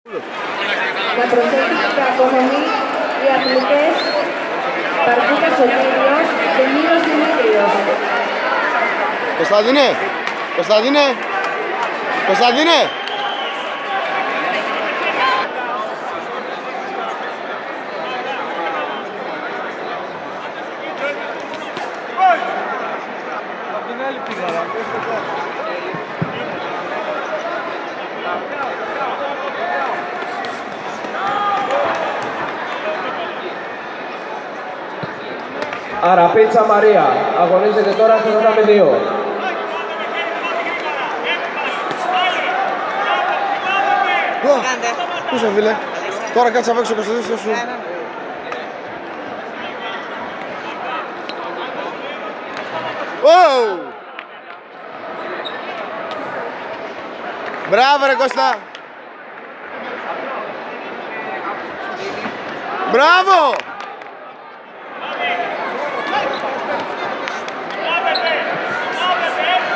Να προσέχεις και απονομή οι αθλητές Παρκούκας Σωτήριος και Νίλος Δημήτριος. Κωνσταντίνε! Κωνσταντίνε! Κωνσταντίνε! Αραπίτσα Μαρία, αγωνίζεται τώρα στο tatami 2. Πού είσαι φίλε, τώρα κάτσε απ' έξω Κωνσταντίνος θα σου... Μπράβο ρε Κώστα! Μπράβο!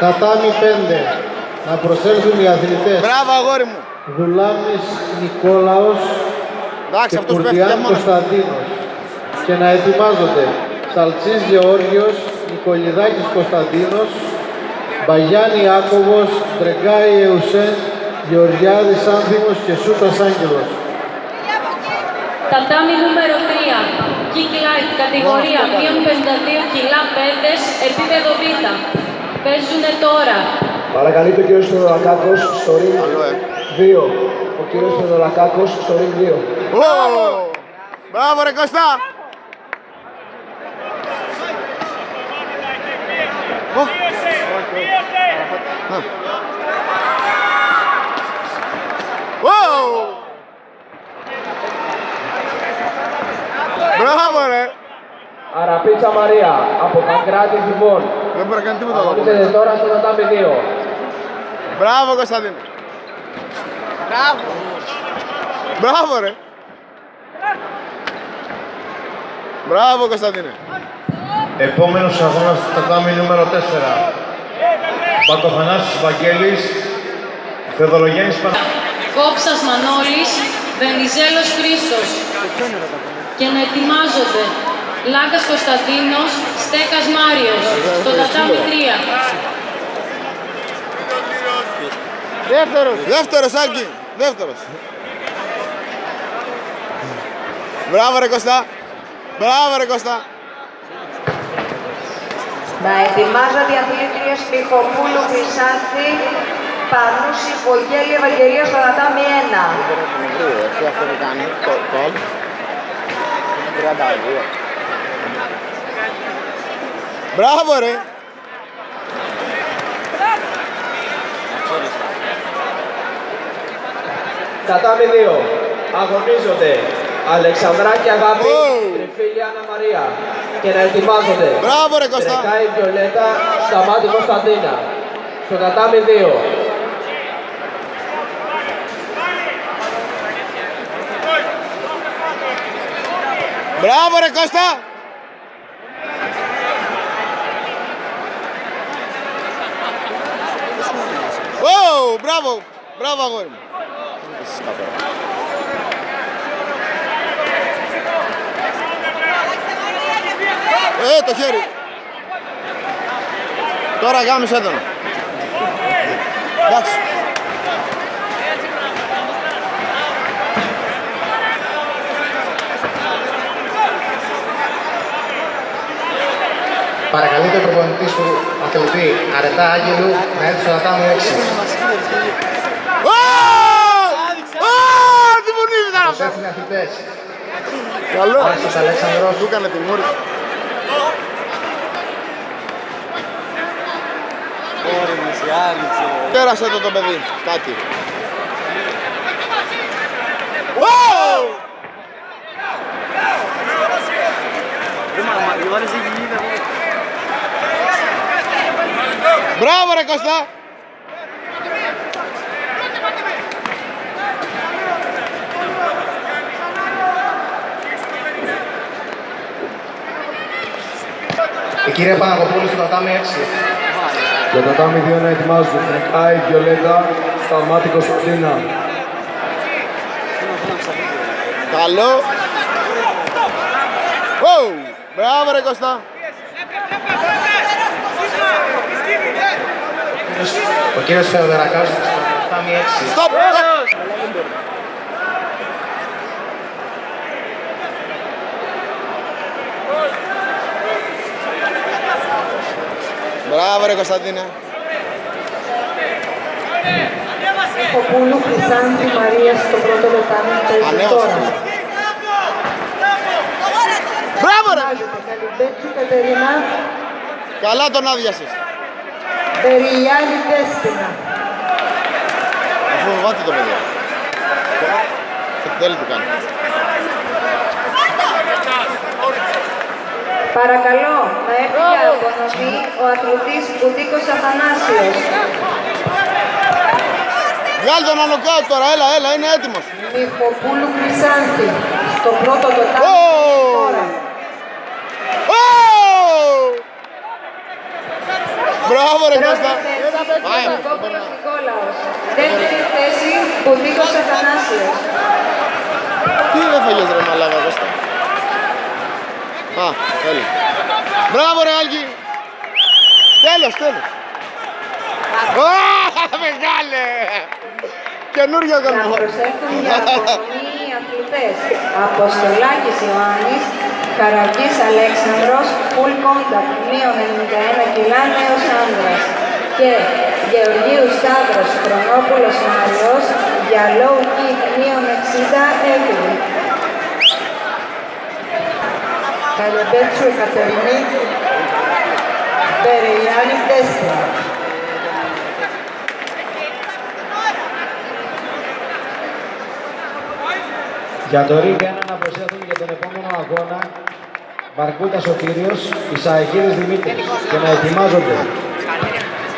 Tatami 5. Να προσέλθουν οι αθλητές. Μπράβο αγόρι μου! Δουλάμης Νικόλαος και Κουρδιάν Κωνσταντίνος. Και να ετοιμάζονται Σαλτσής Γεώργιος, Νικολιδάκης Κωνσταντίνος, Μπαγιάννη Άκωβος, Ντρεγκάη Εουσέν, Γεωργιάδης Άνθιμος και Σούτας Άγγελος. Τατάμι νούμερο 3. Kick Light, κατηγορία 52 κιλά πέδες, επίπεδο Β. Παίζουνε τώρα. Παρακαλείται ο κύριος Θεοδωρακάκος στο ring 2. Ο κύριος Θεοδωρακάκος στο ring 2. Μπράβο ρε Κώστα! Μπράβο ρε! Αραπίτσα Μαρία, από Παγκράτη Δημών. Δεν μπορεί να κάνει τίποτα. Αγωνίζεται τώρα στο tatami 2. Μπράβο Κωνσταντίνε! Μπράβο! Μπράβο ρε! Μπράβο Κωνσταντίνε! Επόμενος αγώνας στο tatami νούμερο 4. Μπακοφανάσης Βαγγέλης, Θεοδωρογέννης Παναγιώτης. Κόψας Μανώλης, Βενιζέλος Χρήστος. Και να ετοιμάζονται Λάγκας Κωνσταντίνος, Στέκας Μάριος, στο tatami 3. Δεύτερος Άκη! Δεύτερος! Μπράβο ρε Κώστα! Μπράβο ρε Κώστα! Να ετοιμάζονται οι αθλήτριες Μιχοπούλου Χρυσάνθη, Πανούση Βογγέλη Ευαγγελία στο tatami 1. Αυτό που κάνει, κολ. 32. Μπράβο ρε! Tatami 2. Αγωνίζονται Αλεξανδράκη Αγάπη, Τριφίλη Άννα Μαρία. Και να ετοιμάζονται Μπράβο ρε Κώστα! Τρεκάη Βιολέτα, Σταμάτη Κωνσταντίνα. Στο tatami 2. Μπράβο ρε Κώστα! Μπράβο! Μπράβο αγόρι μου! Το χέρι! Τώρα γάμισε τον! Εντάξει! Παρακαλείται ο προπονητής του αθλητή Αρετά Άγγελου να έρθει στο tatami 6. Τι μου νύχτα! Προσέλθουν οι αθλητές. Καλό! Άσος Αλέξανδρος. Του έκανε τη μούρη. Πέρασε το παιδί, κάτι. Μπράβο ρε Κώστα! Η κυρία Παναγοπούλου στο tatami 6. Το tatami 2 να ετοιμάζουν Τρεκάη Βιολέτα, Σταμάτη Κωνσταντίνα. Καλό. Wow. Μπράβο ρε Κώστα. Ο κύριος Θεοδωρακάς στο τάμι 6. Stop. Μπράβο ρε Κωνσταντίνα. Κοπούλου Χρυσάνθη Μαρία στο πρώτο δεκάμι παίζει Ανέβασε. τώρα. Μπράβο ρε. Καλυμπέτσου Κατερίνα, Καλά τον άδειασες. Μπεριάννη Δέσποινα. Αφού βάτε το παιδί. Το θέλει του κάνει. Παρακαλώ, να έρθει για απονομή ο αθλητής Μπουτίκος Αθανάσιος. Βγάλει τον ανοκάτω τώρα, έλα, είναι έτοιμος. Μιχοπούλου Χρυσάνθη στο πρώτο δεκάμι Ω! τώρα. Ω! Μπράβο ρε Κώστα. Πρώτη θέση, Παπαδόπουλος Νικόλαος. Δεύτερη θέση, Μπουτίκος Αθανάσιος. Τι έφαγες ρε μαλάκα Κώστα. Α, τέλει. Μπράβο ρε Άλκη. Τέλος. Μεγάλε. Καινούριο Να κορμό. προσέχουν για απονομή οι αθλητές. Αποστολάκης Ιωάννης, Καραυγής Αλέξανδρος, full contact, μείον 91 κιλά, νέος άνδρας. Και Γεωργίου Σταύρος, Χρονόπουλος Μαριός, για low kick, μείον 60, έτοιμη. Καλιμπέτσου Εκατερινή, Μπερεϊάννη Δέσποινα. Για το ring 1 να προσέχουν για τον επόμενο αγώνα Μπαρκούτας Σωτήριος, Ισαεκίδης Δημήτρης και να ετοιμάζονται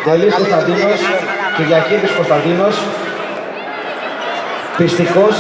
Δελής Κωνσταντίνος, Κυριακίδης Κωνσταντίνος, Πιστικός